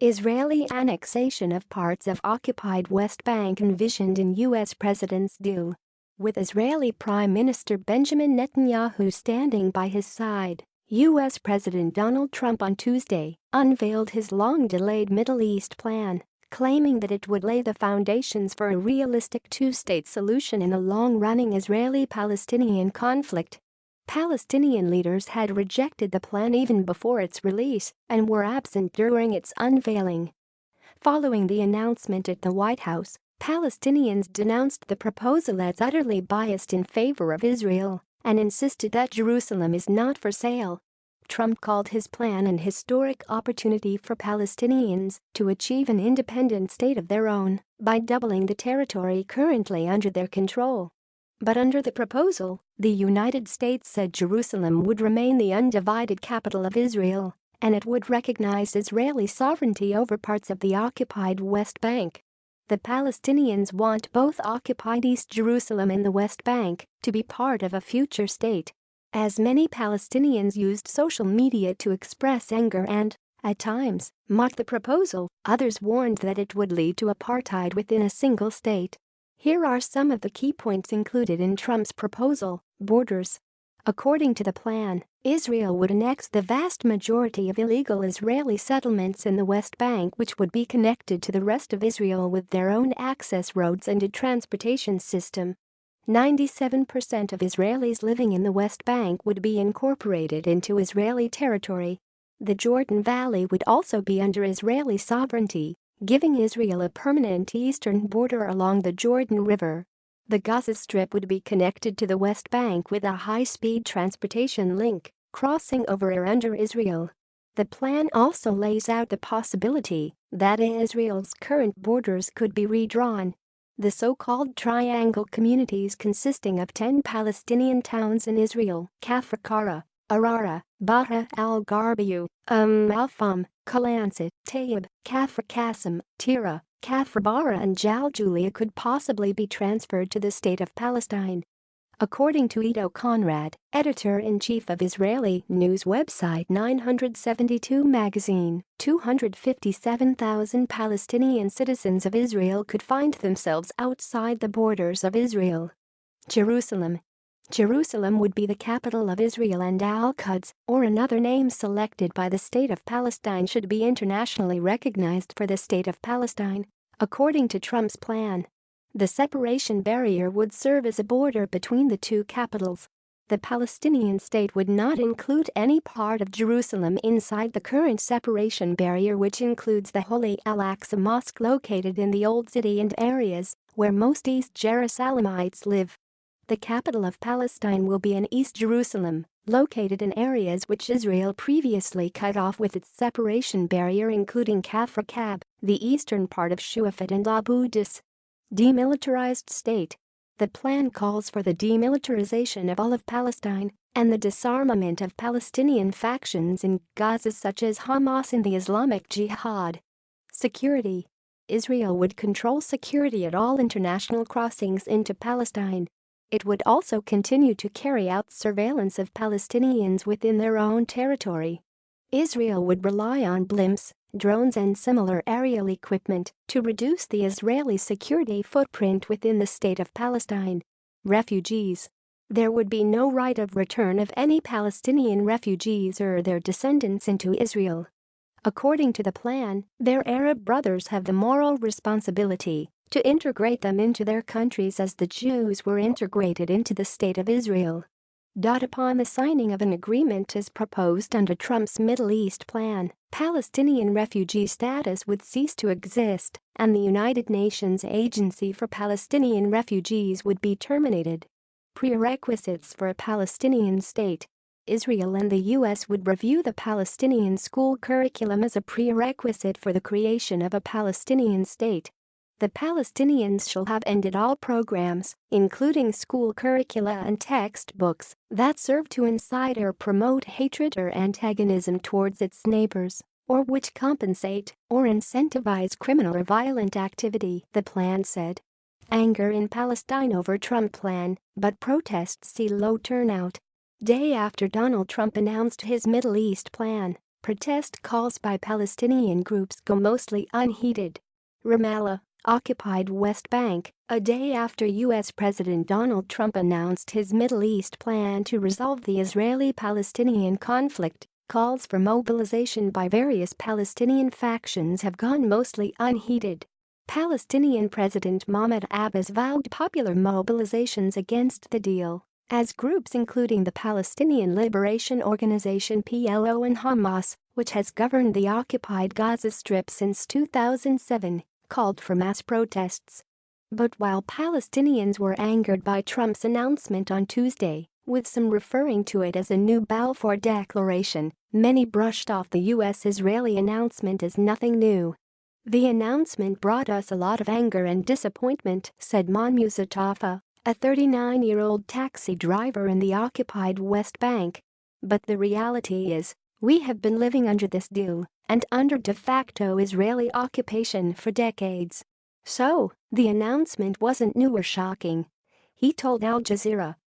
Israeli annexation of parts of occupied West Bank envisioned in U.S. president's deal. With Israeli Prime Minister Benjamin Netanyahu standing by his side, U.S. President Donald Trump on Tuesday unveiled his long-delayed Middle East plan, claiming that it would lay the foundations for a realistic two-state solution in the long-running Israeli-Palestinian conflict. Palestinian leaders had rejected the plan even before its release and were absent during its unveiling. Following the announcement at the White House, Palestinians denounced the proposal as utterly biased in favor of Israel and insisted that Jerusalem is not for sale. Trump called his plan an historic opportunity for Palestinians to achieve an independent state of their own by doubling the territory currently under their control. But under the proposal, the United States said Jerusalem would remain the undivided capital of Israel, and it would recognize Israeli sovereignty over parts of the occupied West Bank. The Palestinians want both occupied East Jerusalem and the West Bank to be part of a future state. As many Palestinians used social media to express anger and, at times, mock the proposal, others warned that it would lead to apartheid within a single state. Here are some of the key points included in Trump's proposal. Borders. According to the plan, Israel would annex the vast majority of illegal Israeli settlements in the West Bank, which would be connected to the rest of Israel with their own access roads and a transportation system. 97% of Israelis living in the West Bank would be incorporated into Israeli territory. The Jordan Valley would also be under Israeli sovereignty, giving Israel a permanent eastern border along the Jordan River. The Gaza Strip would be connected to the West Bank with a high-speed transportation link, crossing over or under Israel. The plan also lays out the possibility that Israel's current borders could be redrawn. The so-called triangle communities consisting of 10 Palestinian towns in Israel, Kafr Kara, Arara, Baha al-Gharbiyu, Al-Fam, Kalansat, Tayyib, Kafr Qasim, Tira, Kafr Bara and Jaljulia could possibly be transferred to the State of Palestine. According to Ido Conrad, editor-in-chief of Israeli news website 972 magazine, 257,000 Palestinian citizens of Israel could find themselves outside the borders of Israel. Jerusalem. Jerusalem would be the capital of Israel, and Al-Quds, or another name selected by the State of Palestine, should be internationally recognized for the State of Palestine. According to Trump's plan, the separation barrier would serve as a border between the two capitals. The Palestinian state would not include any part of Jerusalem inside the current separation barrier, which includes the Holy Al-Aqsa Mosque located in the Old City and areas where most East Jerusalemites live. The capital of Palestine will be in East Jerusalem, located in areas which Israel previously cut off with its separation barrier, including Kafr Kab, the eastern part of Shuafat and Abu Dis. Demilitarized state. The plan calls for the demilitarization of all of Palestine and the disarmament of Palestinian factions in Gaza such as Hamas and the Islamic Jihad. Security. Israel would control security at all international crossings into Palestine. It would also continue to carry out surveillance of Palestinians within their own territory. Israel would rely on blimps, drones and similar aerial equipment to reduce the Israeli security footprint within the State of Palestine. Refugees. There would be no right of return of any Palestinian refugees or their descendants into Israel. According to the plan, their Arab brothers have the moral responsibility to integrate them into their countries as the Jews were integrated into the State of Israel. Upon the signing of an agreement as proposed under Trump's Middle East plan, Palestinian refugee status would cease to exist, and the United Nations Agency for Palestinian Refugees would be terminated. Prerequisites for a Palestinian state. Israel and the U.S. would review the Palestinian school curriculum as a prerequisite for the creation of a Palestinian state. The Palestinians shall have ended all programs, including school curricula and textbooks, that serve to incite or promote hatred or antagonism towards its neighbors, or which compensate or incentivize criminal or violent activity, the plan said. Anger in Palestine over Trump plan, but protests see low turnout. Day after Donald Trump announced his Middle East plan, Protest calls by Palestinian groups go mostly unheeded. Ramallah, occupied West Bank, a day after U.S. President Donald Trump announced his Middle East plan to resolve the Israeli-Palestinian conflict, calls for mobilization by various Palestinian factions have gone mostly unheeded. Palestinian President Mahmoud Abbas vowed popular mobilizations against the deal, as groups including the Palestinian Liberation Organization (PLO) and Hamas, which has governed the occupied Gaza Strip since 2007, called for mass protests. But while Palestinians were angered by Trump's announcement on Tuesday, with some referring to it as a new Balfour Declaration, many brushed off the U.S.-Israeli announcement as nothing new. "The announcement brought us a lot of anger and disappointment," said Mahmoud Mustafa, a 39-year-old taxi driver in the occupied West Bank. "But the reality is, we have been living under this deal and under de facto Israeli occupation for decades. So, the announcement wasn't new or shocking," he told Al Jazeera.